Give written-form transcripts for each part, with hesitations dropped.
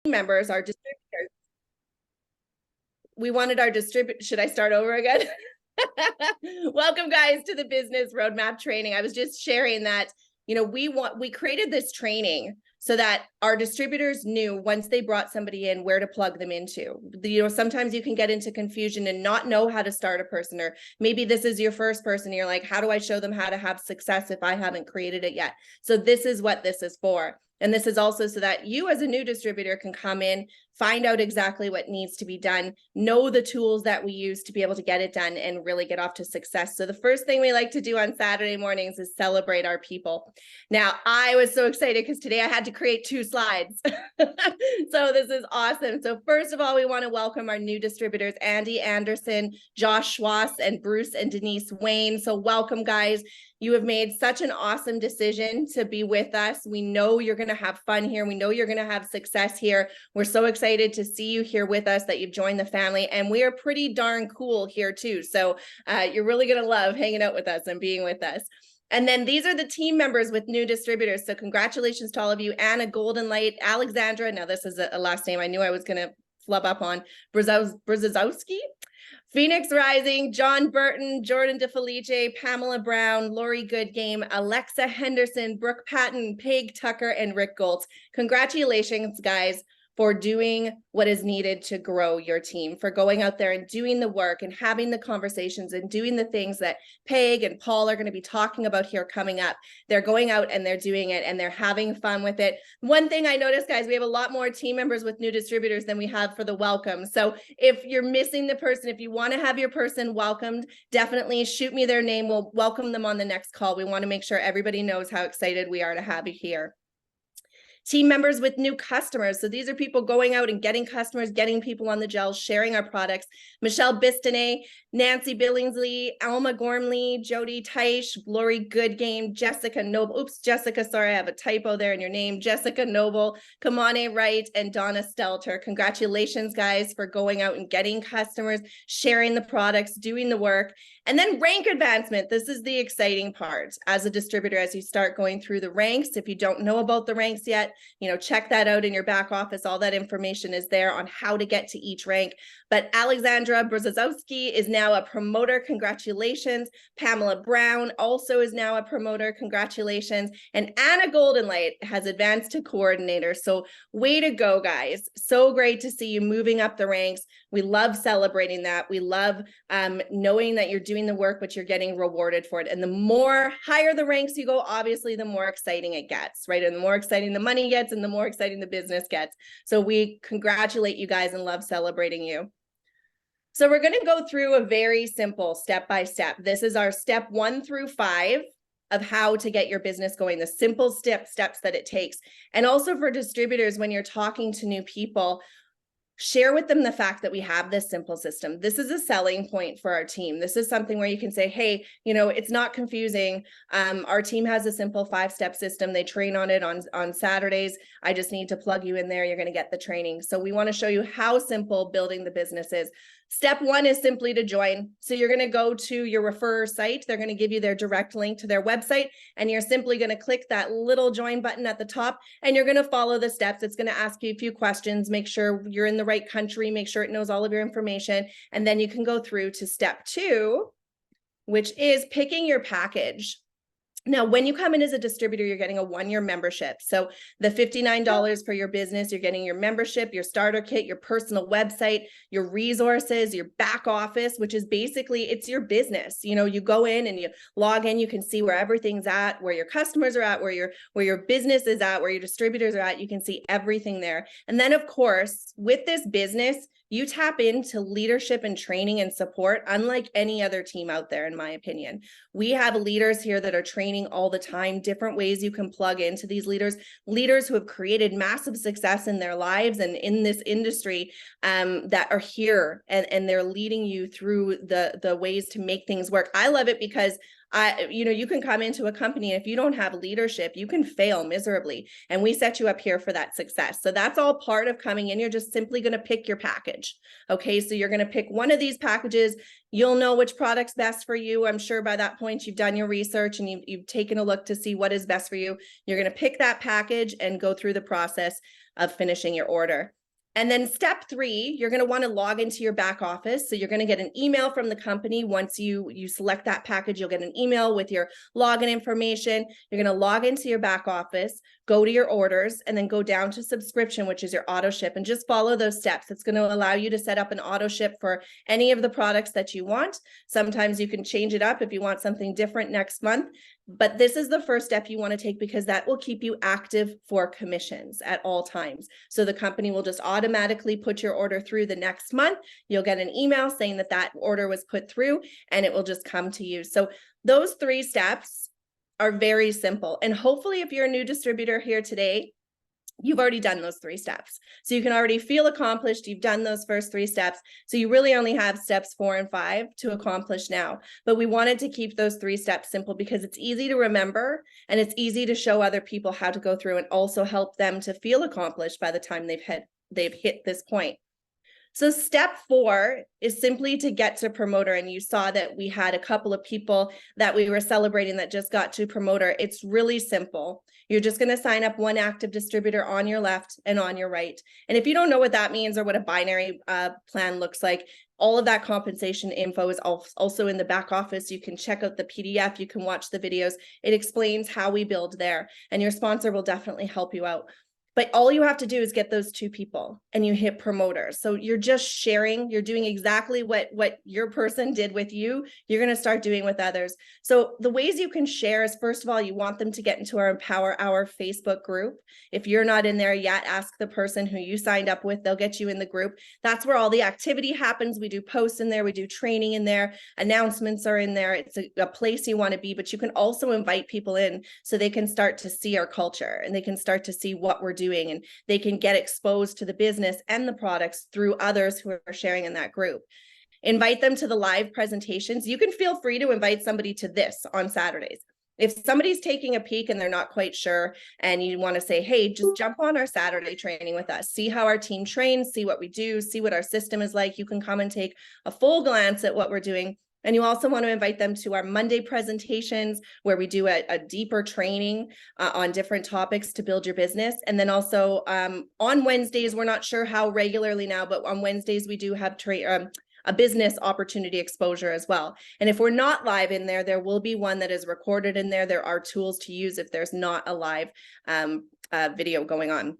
members, our distributors. We wanted our should I start over again? Welcome guys to the business roadmap training. I was just sharing that, we created this training so that our distributors knew once they brought somebody in where to plug them into. Sometimes you can get into confusion and not know how to start a person, or maybe this is your first person. You're like, how do I show them how to have success if I haven't created it yet? So this is what this is for. And this is also so that you as a new distributor can come in, find out exactly what needs to be done, know the tools that we use to be able to get it done and really get off to success. So the first thing we like to do on Saturday mornings is celebrate our people. Now, I was so excited because today I had to create 2 slides. So this is awesome. So first of all, we want to welcome our new distributors, Andy Anderson, Josh Schwass, and Bruce and Denise Wayne. So welcome, guys. You have made such an awesome decision to be with us. We know you're going to have fun here. We know you're going to have success here. We're so excited to see you here with us, that you've joined the family, and we are pretty darn cool here too. So you're really going to love hanging out with us and being with us. And then these are the team members with new distributors. So congratulations to all of you. Anna Goldenlight, Alexandra. Now this is a last name I knew I was going to flub up on. Brzezowski. Phoenix Rising, John Burton, Jordan DeFelice, Pamela Brown, Lori Goodgame, Alexa Henderson, Brooke Patton, Paige Tucker, and Rick Goltz. Congratulations, guys, for doing what is needed to grow your team, for going out there and doing the work and having the conversations and doing the things that Paige and Paul are going to be talking about here coming up. They're going out and they're doing it and they're having fun with it. One thing I noticed, guys, we have a lot more team members with new distributors than we have for the welcome. So if you're missing the person, if you want to have your person welcomed, definitely shoot me their name. We'll welcome them on the next call. We want to make sure everybody knows how excited we are to have you here. Team members with new customers. So these are people going out and getting customers, getting people on the gels, sharing our products. Michelle Bistonay, Nancy Billingsley, Alma Gormley, Jody Teish, Lori Goodgame, Jessica Noble. Oops, Jessica, sorry, I have a typo there in your name. Jessica Noble, Kamane Wright, and Donna Stelter. Congratulations, guys, for going out and getting customers, sharing the products, doing the work. And then rank advancement. This is the exciting part as a distributor, as you start going through the ranks. If you don't know about the ranks yet, check that out in your back office. All that information is there on how to get to each rank. But Alexandra Brzezowski is now a promoter. Congratulations. Pamela Brown also is now a promoter. Congratulations. And Anna Goldenlight has advanced to coordinator. So way to go, guys. So great to see you moving up the ranks. We love celebrating that. We love knowing that you're doing the work, but you're getting rewarded for it. And the more higher the ranks you go, obviously, the more exciting it gets, right? And the more exciting the money gets and the more exciting the business gets. So we congratulate you guys and love celebrating you. So we're going to go through a very simple step-by-step. This is our step 1 through 5 of how to get your business going, the simple steps that it takes. And also for distributors, when you're talking to new people, share with them the fact that we have this simple system. This is a selling point for our team. This is something where you can say, hey, it's not confusing. Our team has a simple 5-step system. They train on it on Saturdays. I just need to plug you in there. You're going to get the training. So we want to show you how simple building the business is. Step 1 is simply to join. So you're going to go to your referrer site. They're going to give you their direct link to their website, and you're simply going to click that little join button at the top, and you're going to follow the steps. It's going to ask you a few questions, make sure you're in the right country, make sure it knows all of your information, and then you can go through to step 2, which is picking your package. Now, when you come in as a distributor, you're getting a 1-year membership. So the $59 for your business, you're getting your membership, your starter kit, your personal website, your resources, your back office, which is basically, it's your business. You go in and you log in, you can see where everything's at, where your customers are at, where your business is at, where your distributors are at. You can see everything there. And then, of course, with this business, you tap into leadership and training and support unlike any other team out there, in my opinion. We have leaders here that are training all the time, different ways you can plug into these leaders who have created massive success in their lives and in this industry, that are here and they're leading you through the ways to make things work. I love it because You can come into a company, and if you don't have leadership, you can fail miserably. And we set you up here for that success. So that's all part of coming in. You're just simply going to pick your package. Okay. So you're going to pick one of these packages. You'll know which product's best for you. I'm sure by that point you've done your research and you've taken a look to see what is best for you. You're going to pick that package and go through the process of finishing your order. And then step 3, you're going to want to log into your back office. So you're going to get an email from the company. Once you select that package, you'll get an email with your login information. You're going to log into your back office, go to your orders, and then go down to subscription, which is your auto ship, and just follow those steps. It's going to allow you to set up an auto ship for any of the products that you want. Sometimes you can change it up if you want something different next month. But this is the first step you want to take, because that will keep you active for commissions at all times. So the company will just automatically put your order through the next month. You'll get an email saying that that order was put through, and it will just come to you. So those 3 steps are very simple. And hopefully, if you're a new distributor here today, you've already done those 3 steps. So you can already feel accomplished. You've done those first 3 steps. So you really only have steps 4 and 5 to accomplish now. But we wanted to keep those 3 steps simple because it's easy to remember, and it's easy to show other people how to go through and also help them to feel accomplished by the time they've hit this point. So step 4 is simply to get to promoter. And you saw that we had a couple of people that we were celebrating that just got to promoter. It's really simple. You're just going to sign up one active distributor on your left and on your right. And if you don't know what that means or what a binary plan looks like, all of that compensation info is also in the back office. You can check out the PDF. You can watch the videos. It explains how we build there. And your sponsor will definitely help you out. But all you have to do is get those 2 people and you hit promoter. So you're just sharing, you're doing exactly what your person did with you, you're going to start doing with others. So the ways you can share is, first of all, you want them to get into our Empower Hour Facebook group. If you're not in there yet, ask the person who you signed up with. They'll get you in the group. That's where all the activity happens. We do posts in there. We do training in there. Announcements are in there. It's a place you want to be, but you can also invite people in so they can start to see our culture and they can start to see what we're doing, and they can get exposed to the business and the products through others who are sharing in that group. Invite them to the live presentations. You can feel free to invite somebody to this on Saturdays. If somebody's taking a peek and they're not quite sure and you want to say, hey, just jump on our Saturday training with us, see how our team trains, see what we do, see what our system is like, you can come and take a full glance at what we're doing. And you also want to invite them to our Monday presentations, where we do a deeper training on different topics to build your business. And then also on Wednesdays, we're not sure how regularly now, but on Wednesdays we do have a business opportunity exposure as well. And if we're not live in there, there will be one that is recorded in there. There are tools to use if there's not a live video going on.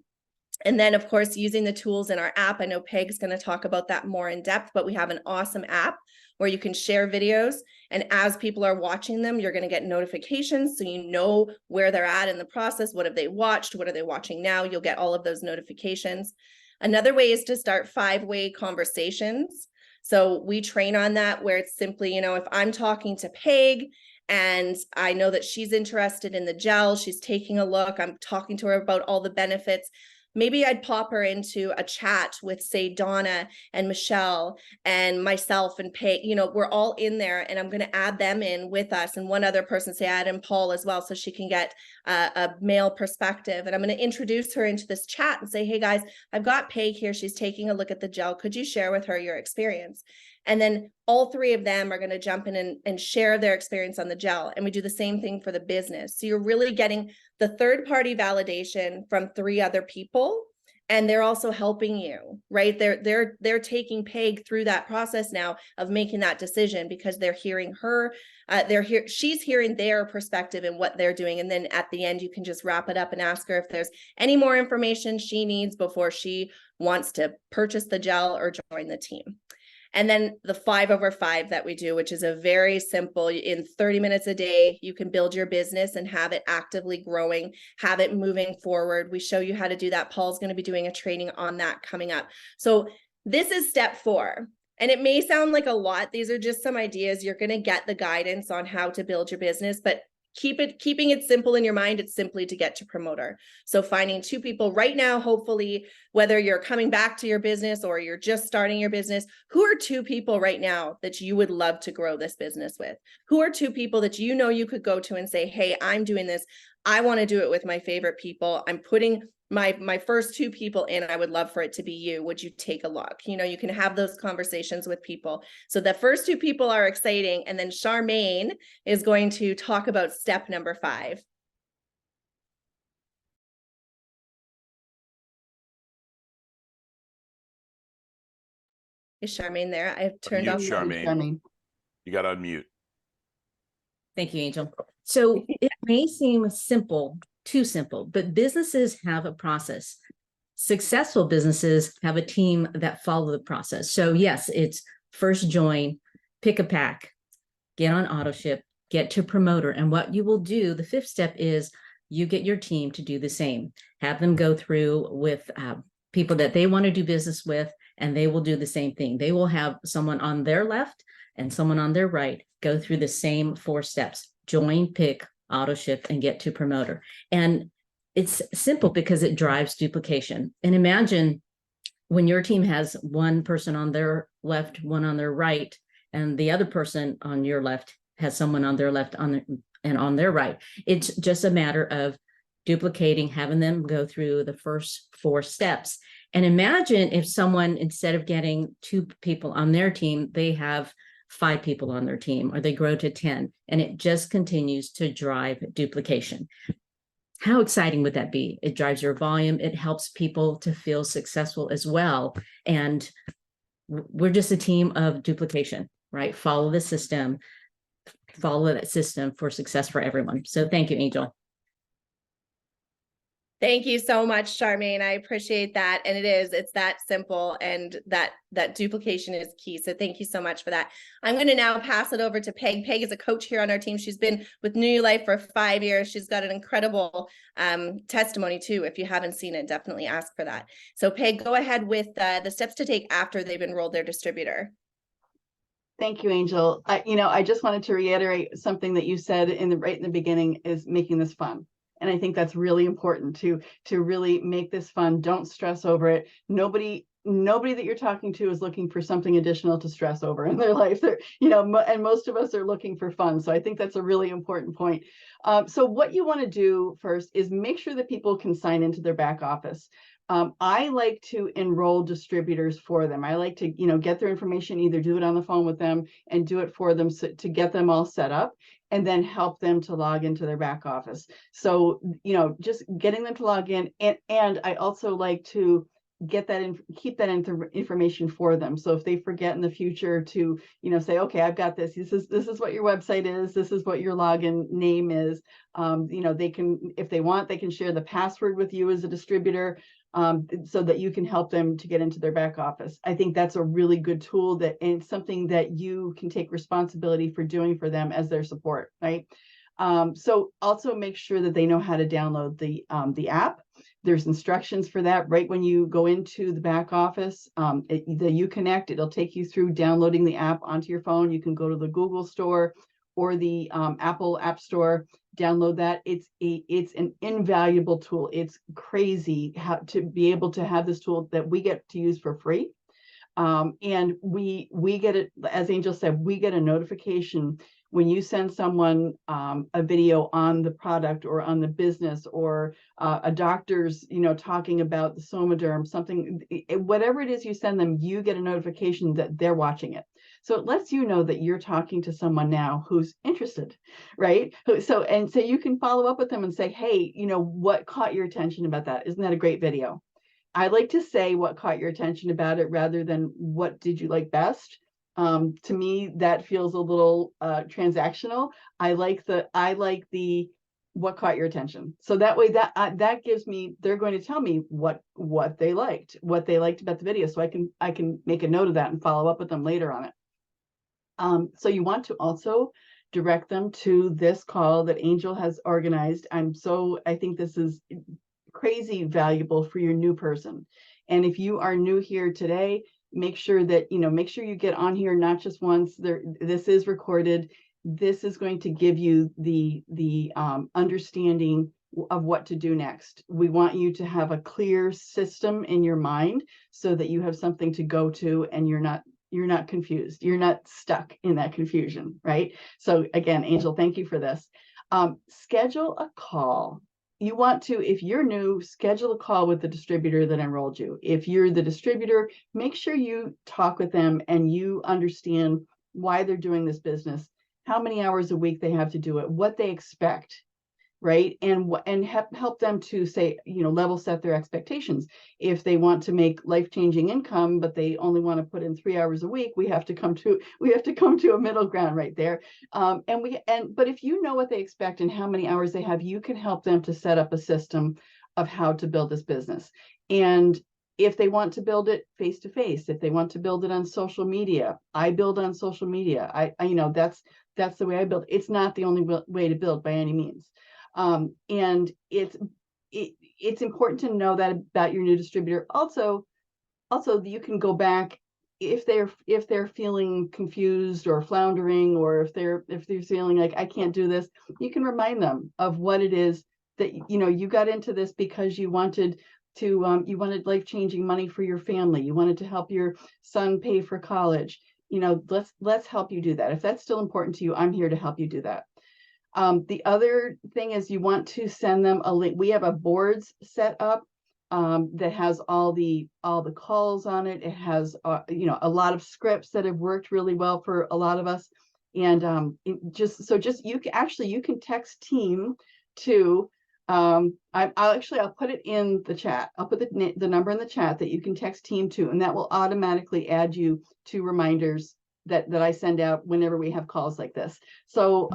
And then, of course, using the tools in our app. I know Peg's going to talk about that more in depth, but we have an awesome app where you can share videos. And as people are watching them, you're going to get notifications. So you know where they're at in the process. What have they watched? What are they watching now? You'll get all of those notifications. Another way is to start 5-way conversations. So we train on that, where it's simply, if I'm talking to Peg and I know that she's interested in the gel, she's taking a look, I'm talking to her about all the benefits. Maybe I'd pop her into a chat with, say, Donna and Michelle and myself and Peg. We're all in there, and I'm going to add them in with us, and one other person, say, add in Paul as well, so she can get a male perspective. And I'm going to introduce her into this chat and say, hey guys, I've got Peg here. She's taking a look at the gel. Could you share with her your experience? And then all 3 of them are going to jump in and share their experience on the gel. And we do the same thing for the business. So you're really getting the third-party validation from 3 other people, and they're also helping you, right? They're taking Peg through that process now of making that decision, because they're hearing her, she's hearing their perspective and what they're doing. And then at the end, you can just wrap it up and ask her if there's any more information she needs before she wants to purchase the gel or join the team. And then the 5-over-5 that we do, which is a very simple, in 30 minutes a day, you can build your business and have it actively growing, have it moving forward. We show you how to do that. Paul's going to be doing a training on that coming up. So this is step 4. And it may sound like a lot. These are just some ideas. You're going to get the guidance on how to build your business, but keeping it simple in your mind, it's simply to get to promoter. So finding 2 people right now, hopefully, whether you're coming back to your business or you're just starting your business, who are 2 people right now that you would love to grow this business with? Who are 2 people that you know you could go to and say, hey, I'm doing this. I want to do it with my favorite people. I'm putting my first 2 people in. I would love for it to be you. Would you take a look? You know, you can have those conversations with people. So the first 2 people are exciting. And then Charmaine is going to talk about step number 5. Is Charmaine there? I've turned off Charmaine. You got to unmute. Thank you, Angel. So it may seem simple, too simple, but businesses have a process. Successful businesses have a team that follow the process. So yes, it's first join, pick a pack, get on AutoShip, get to promoter. And what you will do, the 5th step is you get your team to do the same. Have them go through with people that they want to do business with, and they will do the same thing. They will have someone on their left and someone on their right go through the same 4 steps: join, pick, AutoShip, and get to promoter. And it's simple because it drives duplication. And imagine when your team has one person on their left, one on their right, and the other person on your left has someone on their left and on their right. It's just a matter of duplicating, having them go through the first 4 steps. And imagine if someone, instead of getting 2 people on their team, they have 5 people on their team, or they grow to 10, and it just continues to drive duplication. How exciting would that be? It drives your volume. It helps people to feel successful as well. And we're just a team of duplication, right? Follow the system, follow that system for success for everyone. So thank you, Angel. Thank you so much, Charmaine. I appreciate that. And it's that simple, and that duplication is key. So thank you so much for that. I'm going to now pass it over to Peg. Peg is a coach here on our team. She's been with New Life for 5 years. She's got an incredible testimony too. If you haven't seen it, definitely ask for that. So Peg, go ahead with the steps to take after they've enrolled their distributor. Thank you, Angel. I just wanted to reiterate something that you said right in the beginning, is making this fun. And I think that's really important to really make this fun. Don't stress over it. Nobody that you're talking to is looking for something additional to stress over in their life. And most of us are looking for fun. So I think that's a really important point. So what you want to do first is make sure that people can sign into their back office. I like to enroll distributors for them. I like to, get their information, either do it on the phone with them and do it for them to get them all set up, and then help them to log into their back office. So, just getting them to log in. And I also like to get that keep that information for them. So if they forget in the future to, say, okay, I've got this. This is what your website is. This is what your login name is. They can, if they want, they can share the password with you as a distributor, so that you can help them to get into their back office. I think that's a really good tool, and it's something that you can take responsibility for doing for them as their support, right? So also make sure that they know how to download the app. There's instructions for that right when you go into the back office. The Uconnect, it'll take you through downloading the app onto your phone. You can go to the Google Store or the Apple App Store, download that. It's an invaluable tool. It's crazy how to be able to have this tool that we get to use for free. And we get it, as Angel said, we get a notification when you send someone a video on the product or on the business, or a doctor's, talking about the Somaderm, something, whatever it is you send them, you get a notification that they're watching it. So it lets you know that you're talking to someone now who's interested, right? So you can follow up with them and say, hey, what caught your attention about that? Isn't that a great video? I like to say what caught your attention about it rather than what did you like best. To me, that feels a little transactional. I like the what caught your attention. So that way that gives me, they're going to tell me what they liked about the video. So I can make a note of that and follow up with them later on it. So you want to also direct them to this call that Angel has organized. I think this is crazy valuable for your new person. And if you are new here today, make sure you get on here not just once. This is recorded. this is going to give you the understanding of what to do next. We want you to have a clear system in your mind so that you have something to go to and you're not confused. You're not stuck in that confusion, right? So again, Angel, thank you for this. Schedule a call. You want to, if you're new, schedule a call with the distributor that enrolled you. If you're the distributor, make sure you talk with them and you understand why they're doing this business, how many hours a week they have to do it, what they expect, right? And help them to say, level set their expectations. If they want to make life-changing income, but they only want to put in 3 hours a week, we have to come to a middle ground right there. But if you know what they expect and how many hours they have, you can help them to set up a system of how to build this business. And if they want to build it face to face, if they want to build it on social media, I build on social media. I that's the way I build. It's not the only way to build by any means. And it's important to know that about your new distributor. Also you can go back if they're feeling confused or floundering, or if they're feeling like I can't do this, you can remind them of what it is that you got into this because you wanted to you wanted life-changing money for your family. You wanted to help your son pay for college. Let's help you do that. If that's still important to you, I'm here to help you do that. The other thing is you want to send them a link. We have a boards set up that has all the calls on it. It has a lot of scripts that have worked really well for a lot of us. And you can text team to I'll put it in the chat. I'll put the number in the chat that you can text team to, and that will automatically add you to reminders that I send out whenever we have calls like this. So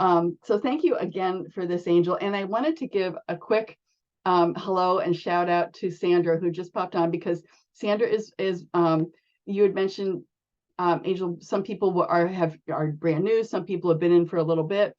thank you again for this, Angel. And I wanted to give a quick hello and shout out to Sandra, who just popped on, because Sandra is you had mentioned, Angel, some people are brand new, some people have been in for a little bit.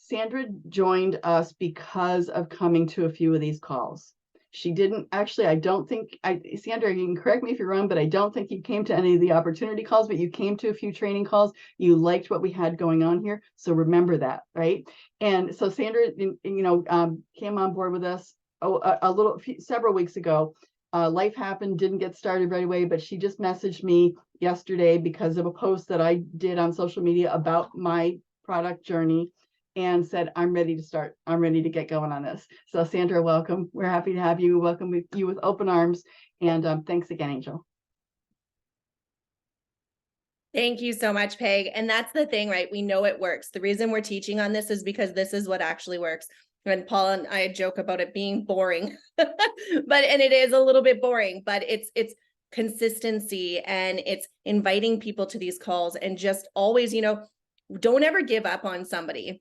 Sandra joined us because of coming to a few of these calls. She didn't actually, Sandra, you can correct me if you're wrong, but I don't think you came to any of the opportunity calls, but you came to a few training calls. You liked what we had going on here. So remember that, right? And so Sandra, came on board with us several weeks ago. Life happened, didn't get started right away, but she just messaged me yesterday because of a post that I did on social media about my product journey, and said, I'm ready to start. I'm ready to get going on this. So Sandra, welcome. We're happy to have you. Welcome you with open arms. And thanks again, Angel. Thank you so much, Peg. And that's the thing, right? We know it works. The reason we're teaching on this is because this is what actually works. And Paul and I joke about it being boring, and it is a little bit boring, but it's consistency, and it's inviting people to these calls, and just always, don't ever give up on somebody.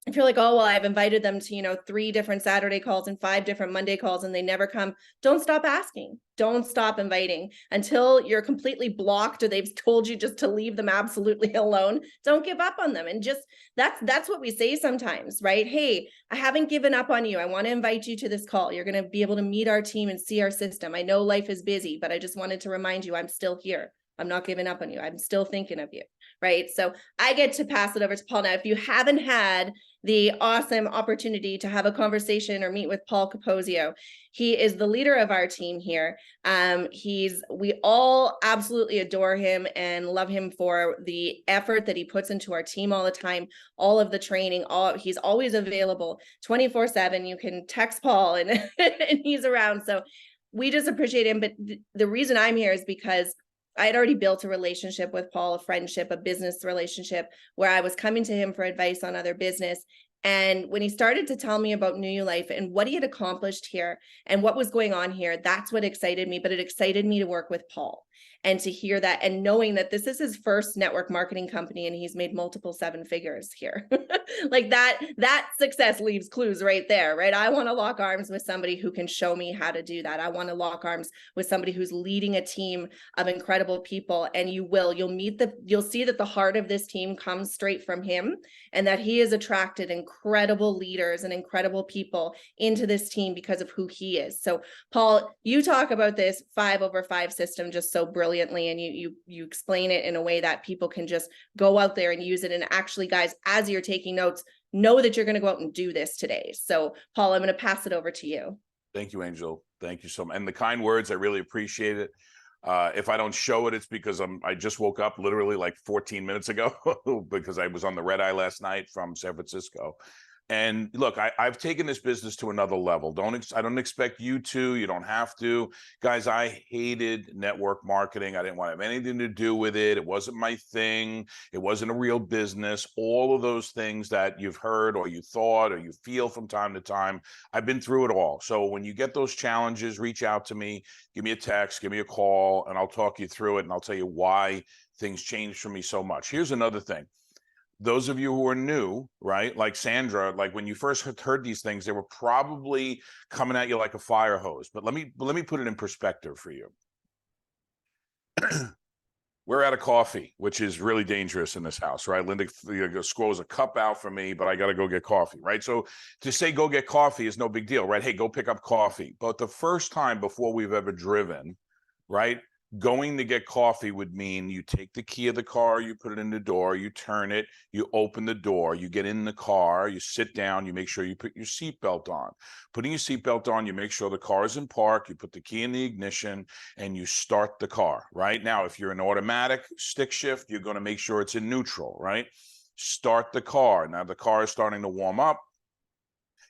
If you're like, oh, well, I've invited them to, 3 different Saturday calls and 5 different Monday calls, and they never come, don't stop asking. Don't stop inviting until you're completely blocked or they've told you just to leave them absolutely alone. Don't give up on them. And just that's what we say sometimes, right? Hey, I haven't given up on you. I want to invite you to this call. You're going to be able to meet our team and see our system. I know life is busy, but I just wanted to remind you, I'm still here. I'm not giving up on you. I'm still thinking of you, right? So I get to pass it over to Paul now. If you haven't had the awesome opportunity to have a conversation or meet with Paul Capozio, he is the leader of our team here. We all absolutely adore him and love him for the effort that he puts into our team all the time, all of the training, he's always available 24/7. You can text Paul and, and he's around. So we just appreciate him. But the reason I'm here is because I had already built a relationship with Paul, a friendship, a business relationship, where I was coming to him for advice on other business. And when he started to tell me about New You Life and what he had accomplished here and what was going on here, that's what excited me. But it excited me to work with Paul and to hear that, and knowing that this is his first network marketing company and he's made multiple 7 figures here. Like that success leaves clues right there, right? I want to lock arms with somebody who can show me how to do that. I want to lock arms with somebody who's leading a team of incredible people. And you'll see that the heart of this team comes straight from him, and that he has attracted incredible incredible leaders and incredible people into this team because of who he is. So Paul, you talk about this 5/5 system just so brilliantly, and you explain it in a way that people can just go out there and use it. And actually, guys, as you're taking notes, know that you're going to go out and do this today. So Paul, I'm going to pass it over to you. Thank you, Angel. Thank you so much. And the kind words, I really appreciate it. If I don't show it, it's because I just woke up literally like 14 minutes ago because I was on the red eye last night from San Francisco. And look, I've taken this business to another level. I don't expect you to. You don't have to. Guys, I hated network marketing. I didn't want to have anything to do with it. It wasn't my thing. It wasn't a real business. All of those things that you've heard or you thought or you feel from time to time, I've been through it all. So when you get those challenges, reach out to me, give me a text, give me a call, and I'll talk you through it, and I'll tell you why things changed for me so much. Here's another thing. Those of you who are new, right, like Sandra, like when you first heard these things, they were probably coming at you like a fire hose. But let me put it in perspective for you. We're out of coffee, which is really dangerous in this house, right? Linda scrolls a cup out for me, but I got to go get coffee, right? So to say go get coffee is no big deal, right? Hey, go pick up coffee. But the first time before we've ever driven, right, going to get coffee would mean you take the key of the car, you put it in the door, you turn it, you open the door, you get in the car, you sit down, you make sure you put your seatbelt on. Putting your seatbelt on, you make sure the car is in park, you put the key in the ignition, and you start the car, right? Now, if you're an automatic stick shift, you're going to make sure it's in neutral, right? Start the car. Now the car is starting to warm up.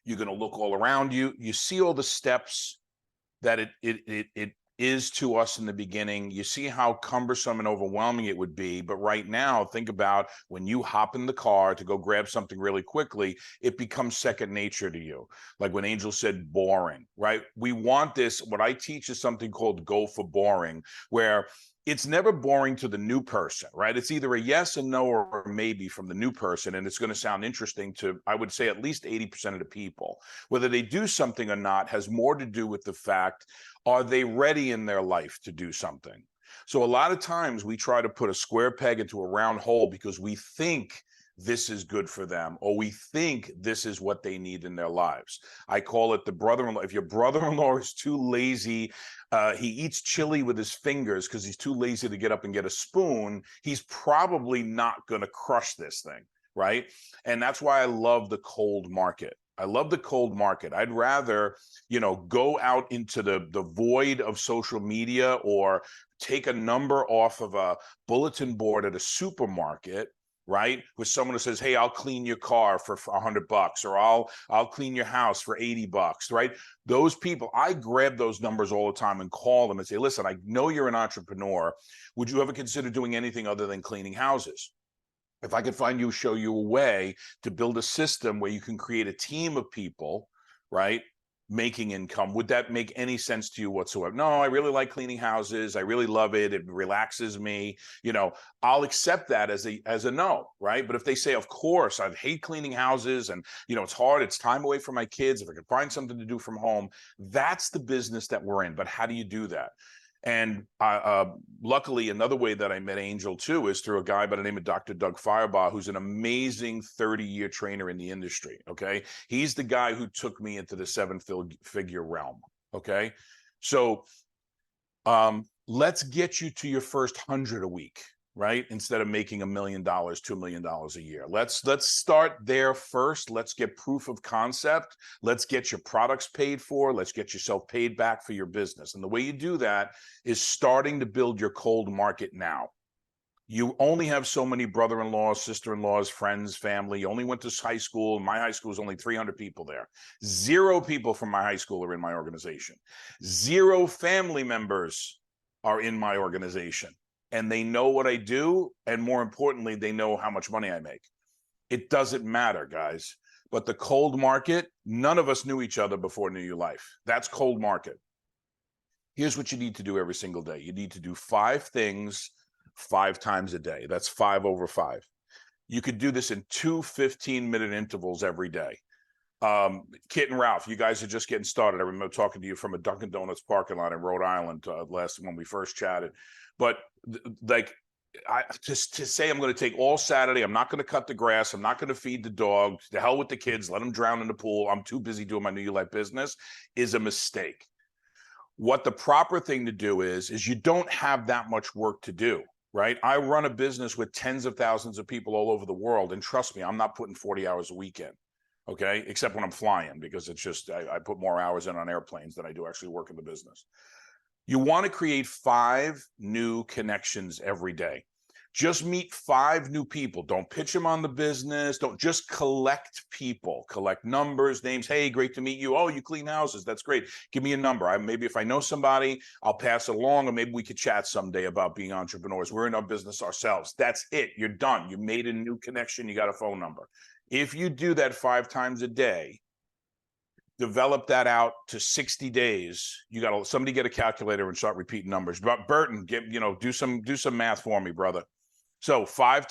You're going to look all around you. You see all the steps that it is to us in the beginning. You see how cumbersome and overwhelming it would be. But right now, think about when you hop in the car to go grab something really quickly, it becomes second nature to you. Like when Angel said boring, right? We want this. What I teach is something called go for boring, where it's never boring to the new person, right? It's either a yes, a no, or a maybe from the new person. And it's going to sound interesting to, I would say, at least 80% of the people. Whether they do something or not has more to do with the fact, are they ready in their life to do something? So a lot of times we try to put a square peg into a round hole because we think this is good for them, or we think this is what they need in their lives. I call it the brother-in-law. If your brother-in-law is too lazy, he eats chili with his fingers because he's too lazy to get up and get a spoon, he's probably not going to crush this thing, right? And that's why I love the cold market. I love the cold market. I'd rather, go out into the void of social media or take a number off of a bulletin board at a supermarket, right? With someone who says, hey, I'll clean your car for $100, or I'll clean your house for $80, right? Those people, I grab those numbers all the time and call them and say, listen, I know you're an entrepreneur. Would you ever consider doing anything other than cleaning houses? If I could show you a way to build a system where you can create a team of people, right, making income, would that make any sense to you whatsoever? No, I really like cleaning houses. I really love it. It relaxes me. I'll accept that as a no, right? But if they say, of course, I hate cleaning houses and, it's hard. It's time away from my kids. If I could find something to do from home, that's the business that we're in. But how do you do that? And luckily, another way that I met Angel too is through a guy by the name of Dr. Doug Firebaugh, who's an amazing 30-year trainer in the industry. Okay, he's the guy who took me into the 7-figure realm. Okay, so let's get you to your first 100 a week, right? Instead of making $1 million, $2 million a year. Let's start there first. Let's get proof of concept. Let's get your products paid for. Let's get yourself paid back for your business. And the way you do that is starting to build your cold market now. You only have so many brother-in-laws, sister-in-laws, friends, family. You only went to high school. My high school is only 300 people there. 0 people from my high school are in my organization. 0 family members are in my organization. And they know what I do, and more importantly, they know how much money I make. It doesn't matter, guys. But the cold market, none of us knew each other before New You Life. That's cold market. Here's what you need to do every single day. You need to do 5 things 5 times a day. That's 5/5. You could do this in 2 15-minute intervals every day. Kit and Ralph, you guys are just getting started. I remember talking to you from a Dunkin' Donuts parking lot in Rhode Island last when we first chatted. But like just to say I'm going to take all Saturday, I'm not going to cut the grass, I'm not going to feed the dog, to hell with the kids, let them drown in the pool, I'm too busy doing my New Life business, is a mistake. What the proper thing to do is you don't have that much work to do, right? I run a business with tens of thousands of people all over the world, and trust me, I'm not putting 40 hours a week in, okay? Except when I'm flying, because it's just, I put more hours in on airplanes than I do actually work in the business. You want to create 5 new connections every day. Just meet 5 new people. Don't pitch them on the business. Don't just collect people, collect numbers, names. Hey, great to meet you. Oh, you clean houses. That's great. Give me a number. Maybe if I know somebody, I'll pass it along, or maybe we could chat someday about being entrepreneurs. We're in our business ourselves. That's it. You're done. You made a new connection. You got a phone number. If you do that 5 times a day, develop that out to 60 days. You got to somebody get a calculator and start repeating numbers. But Burton, do some math for me, brother. So 5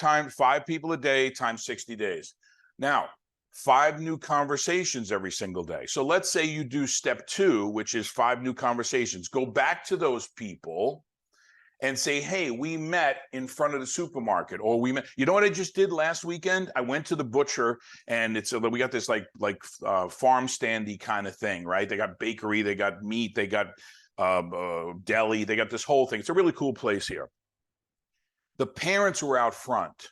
people a day times 60 days. Now, 5 new conversations every single day. So let's say you do step 2, which is 5 new conversations. Go back to those people and say, hey, we met in front of the supermarket, or we met. You know what I just did last weekend? I went to the butcher, and we got this like farm standy kind of thing, right? They got bakery, they got meat, they got deli, they got this whole thing. It's a really cool place here. The parents were out front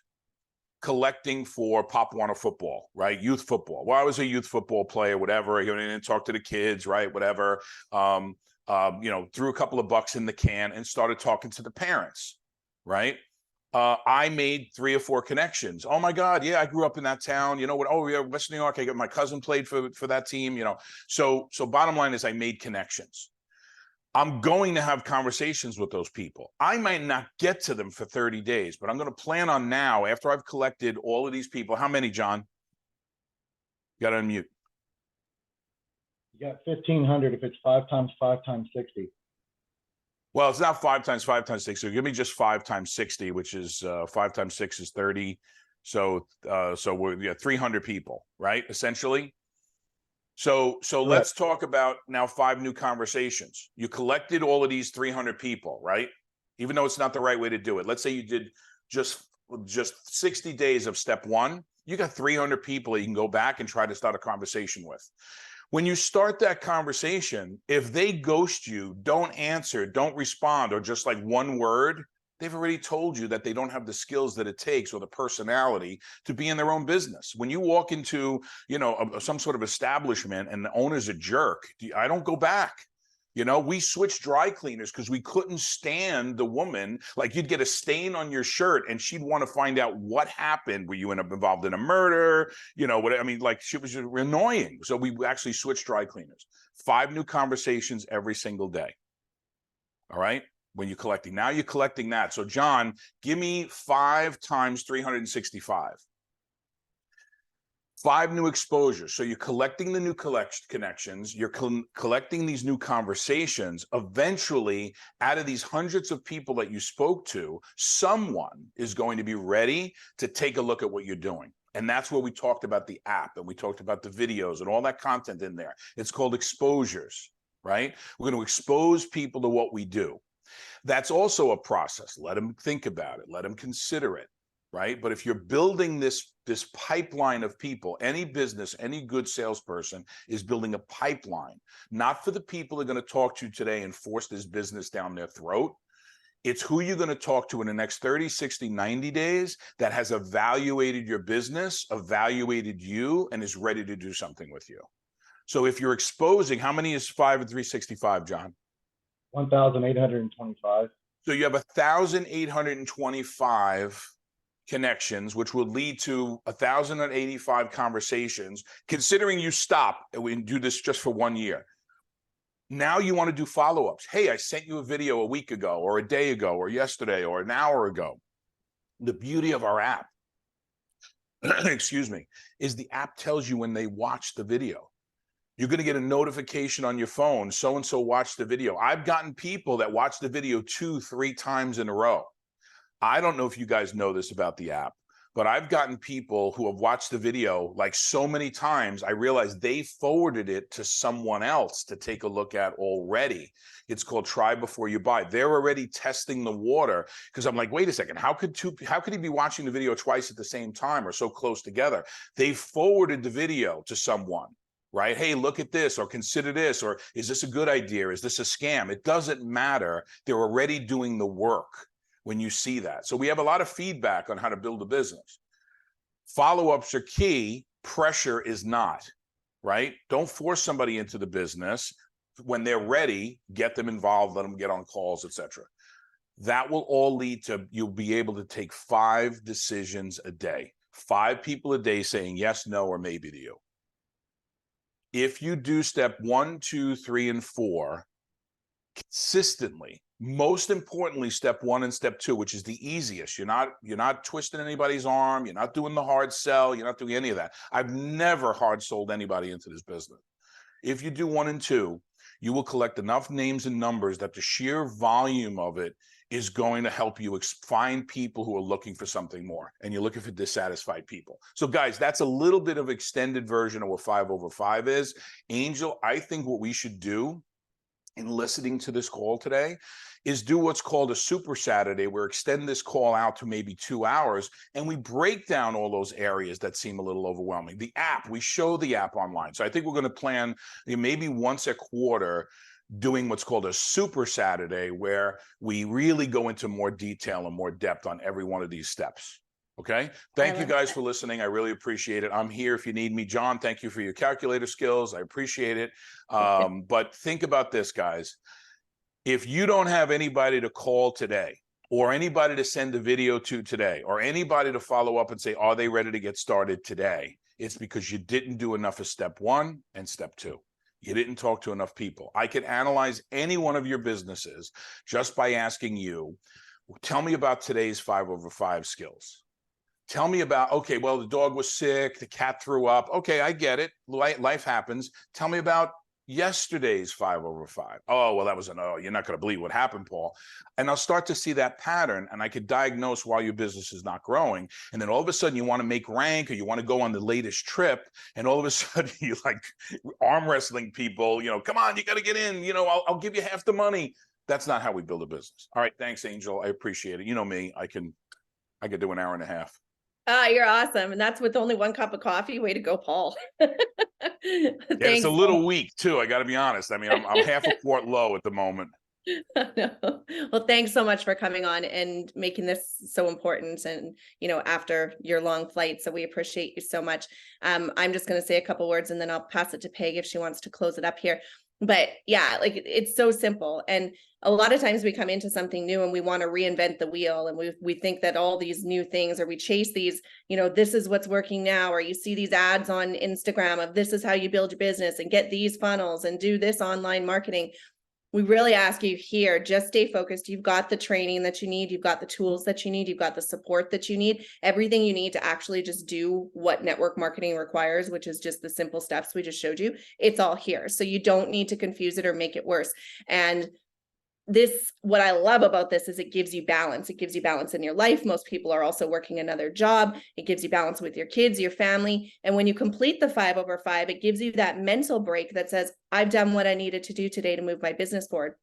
collecting for Pop Warner football, right? Youth football. Well, I was a youth football player, whatever. You didn't talk to the kids, right? Whatever. Threw a couple of bucks in the can and started talking to the parents, right? I made 3 or 4 connections. Oh my God, yeah, I grew up in that town. You know what? Oh yeah, West New York. I got my cousin played for that team. So bottom line is I made connections. I'm going to have conversations with those people. I might not get to them for 30 days, but I'm going to plan on now, after I've collected all of these people. How many, John? You got to unmute. You got 1,500 if it's 5 times 5 times 60. Well, it's not 5 times 5 times 60. So give me just 5 times 60, which is 5 times 6 is 30. So we're 300 people, right? Essentially. So let's talk about now 5 new conversations. You collected all of these 300 people, right? Even though it's not the right way to do it. Let's say you did just 60 days of step 1. You got 300 people you can go back and try to start a conversation with. When you start that conversation, if they ghost you, don't answer, don't respond, or just like one word, they've already told you that they don't have the skills that it takes or the personality to be in their own business. When you walk into, some sort of establishment and the owner's a jerk, I don't go back. We switched dry cleaners because we couldn't stand the woman. Like, you'd get a stain on your shirt and she'd want to find out what happened. Were you involved in a murder? She was just annoying. So we actually switched dry cleaners. 5 new conversations every single day. All right. When you're collecting, now you're collecting that. So John, give me 5 times 365. 5 new exposures. So you're collecting the new connections, you're collecting these new conversations. Eventually, out of these hundreds of people that you spoke to, someone is going to be ready to take a look at what you're doing. And that's where we talked about the app, and we talked about the videos and all that content in there. It's called exposures, right? We're going to expose people to what we do. That's also a process. Let them think about it. Let them consider it, right? But if you're building this pipeline of people, any business, any good salesperson is building a pipeline, not for the people that are going to talk to you today and force this business down their throat. It's who you're going to talk to in the next 30, 60, 90 days that has evaluated your business, evaluated you, and is ready to do something with you. So if you're exposing, how many is 5 and 365, John? 1,825. So you have 1,825 connections, which will lead to 1,085 conversations, considering you stop and we do this just for 1 year. Now you want to do follow-ups. Hey, I sent you a video a week ago or a day ago or yesterday or an hour ago. The beauty of our app, excuse me, is the app tells you when they watch the video. You're going to get a notification on your phone. So-and-so watched the video. I've gotten people that watch the video 2-3 times in a row. I don't know if you guys know this about the app, but I've gotten people who have watched the video like so many times, I realized they forwarded it to someone else to take a look at already. It's called try before you buy. They're already testing the water, because I'm like, wait a second, how could he be watching the video twice at the same time or so close together? They forwarded the video to someone, right? Hey, look at this, or consider this, or is this a good idea? Is this a scam? It doesn't matter. They're already doing the work when you see that. So we have a lot of feedback on how to build a business. Follow-ups are key. Pressure is not, right? Don't force somebody into the business. When they're ready, get them involved, let them get on calls, etc. That will all lead to you'll be able to take 5 decisions a day. 5 people a day saying yes, no, or maybe to you. If you do step 1, 2, 3, and 4 consistently, most importantly, step 1 and step 2, which is the easiest. You're not twisting anybody's arm. You're not doing the hard sell. You're not doing any of that. I've never hard sold anybody into this business. If you do 1 and 2, you will collect enough names and numbers that the sheer volume of it is going to help you find people who are looking for something more, and you're looking for dissatisfied people. So guys, that's a little bit of extended version of what 5 over 5 is. Angel, I think what we should do in listening to this call today is do what's called a Super Saturday, where extend this call out to maybe 2 hours, and we break down all those areas that seem a little overwhelming. The app, we show the app online. So I think we're going to plan maybe once a quarter doing what's called a Super Saturday, where we really go into more detail and more depth on every one of these steps. Okay. Thank you guys for listening. I really appreciate it. I'm here if you need me. John, thank you for your calculator skills. I appreciate it. But think about this, guys. If you don't have anybody to call today, or anybody to send a video to today, or anybody to follow up and say, are they ready to get started today? It's because you didn't do enough of step 1 and step 2. You didn't talk to enough people. I can analyze any one of your businesses just by asking you, tell me about today's 5 over 5 skills. Tell me about, okay, well, the dog was sick, the cat threw up. Okay, I get it. Life happens. Tell me about yesterday's 5 over 5. Oh, well, that was you're not going to believe what happened, Paul. And I'll start to see that pattern, and I could diagnose why your business is not growing. And then all of a sudden you want to make rank, or you want to go on the latest trip, and all of a sudden you like arm wrestling people, come on, you got to get in, I'll give you half the money. That's not how we build a business. All right. Thanks, Angel. I appreciate it. You know me, I could do an hour and a half. You're awesome. And that's with only 1 cup of coffee. Way to go, Paul. Yeah, it's a little weak too. I got to be honest. I mean, I'm half a quart low at the moment. No. Well, thanks so much for coming on and making this so important, and after your long flight. So we appreciate you so much. I'm just going to say a couple words, and then I'll pass it to Peg if she wants to close it up here. But yeah, like it's so simple. And a lot of times we come into something new and we want to reinvent the wheel, and we think that all these new things, or we chase these, this is what's working now, or you see these ads on Instagram of this is how you build your business and get these funnels and do this online marketing. We really ask you here, just stay focused. You've got the training that you need. You've got the tools that you need. You've got the support that you need, everything you need to actually just do what network marketing requires, which is just the simple steps we just showed you. It's all here. So you don't need to confuse it or make it worse. And what I love about this is it gives you balance. It gives you balance in your life. Most people are also working another job. It gives you balance with your kids, your family. And when you complete the 5 over 5, it gives you that mental break that says, I've done what I needed to do today to move my business forward.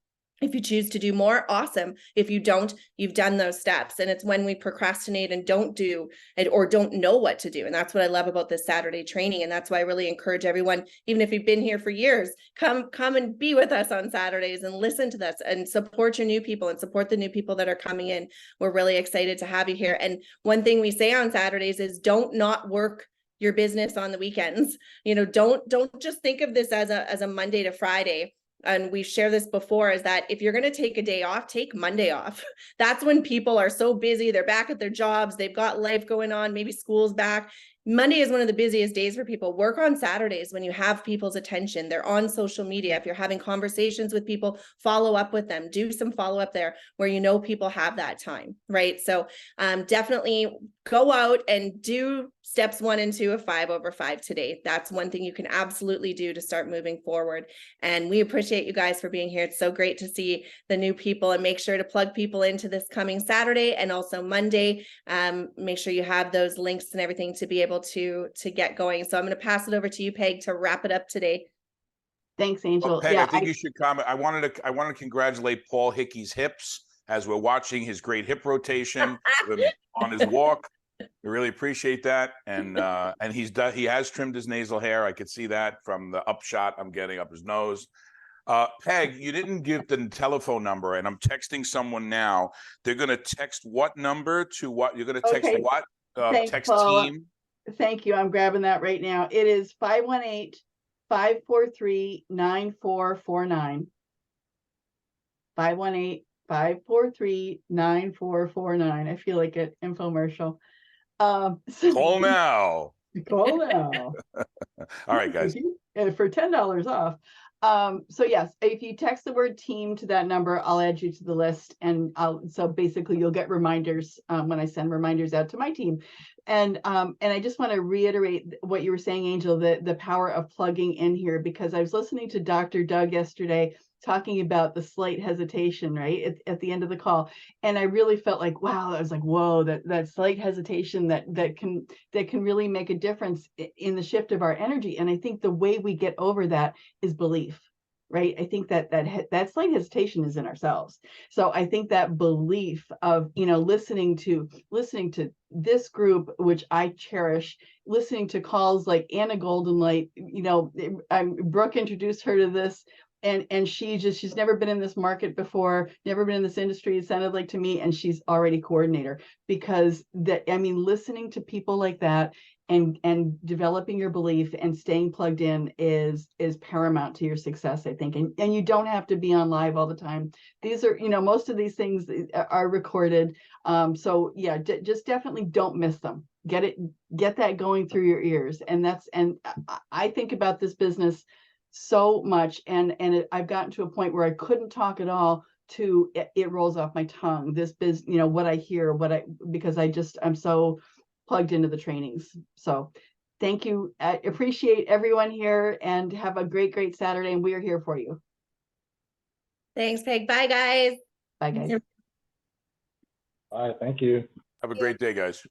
If you choose to do more, awesome. If you don't, you've done those steps. And it's when we procrastinate and don't do it, or don't know what to do. And that's what I love about this Saturday training. And that's why I really encourage everyone, even if you've been here for years, come and be with us on Saturdays and listen to this and support your new people and support the new people that are coming in. We're really excited to have you here. And one thing we say on Saturdays is don't not work your business on the weekends. Don't just think of this as a Monday to Friday. And we share this before, is that if you're going to take a day off, take Monday off. That's when people are so busy. They're back at their jobs. They've got life going on. Maybe school's back. Monday is one of the busiest days for people. Work on Saturdays when you have people's attention. They're on social media. If you're having conversations with people, follow up with them. Do some follow up there where you know people have that time, right? So definitely go out and do steps 1 and 2 of 5 over 5 today. That's one thing you can absolutely do to start moving forward. And we appreciate you guys for being here. It's so great to see the new people, and make sure to plug people into this coming Saturday and also Monday. Make sure you have those links and everything to be able to get going. So I'm going to pass it over to you, Peg, to wrap it up today. Thanks, Angel. Well, Peg, Yeah, I think you should comment. I wanted to congratulate Paul Hickey's hips as we're watching his great hip rotation on his walk. We really appreciate that. And he has trimmed his nasal hair. I could see that from the upshot I'm getting up his nose. Peg, you didn't give the telephone number, and I'm texting someone now. They're going to text what number to what? You're going to text Okay. what? Thanks, Text Paula. team. Thank you. I'm grabbing that right now. It is 518-543-9449. 518-543-9449. I feel like an infomercial. Call now. Call now. All right, guys. For $10 off. So yes, if you text the word team to that number, I'll add you to the list, and so basically you'll get reminders when I send reminders out to my team. And I just want to reiterate what you were saying, Angel, the power of plugging in here, because I was listening to Dr. Doug yesterday talking about the slight hesitation, right, at the end of the call. And I really felt like, wow, I was like, whoa, that slight hesitation that can really make a difference in the shift of our energy. And I think the way we get over that is belief, right? I think that slight hesitation is in ourselves. So I think that belief of, listening to this group, which I cherish, listening to calls like Anna Goldenlight, Brooke introduced her to this. And she's never been in this market before, never been in this industry, it sounded like to me, and she's already coordinator, because listening to people like that and developing your belief and staying plugged in is paramount to your success, I think. And you don't have to be on live all the time. These are, most of these things are recorded. So yeah, just definitely don't miss them. Get that going through your ears. And I think about this business so much, and I've gotten to a point where I couldn't talk at all to it rolls off my tongue. This what I hear, because I'm so plugged into the trainings. So thank you. I appreciate everyone here, and have a great Saturday, and we are here for you. Thanks, Peg. Bye, guys. Bye, guys. All right, thank you. Have a great day, guys.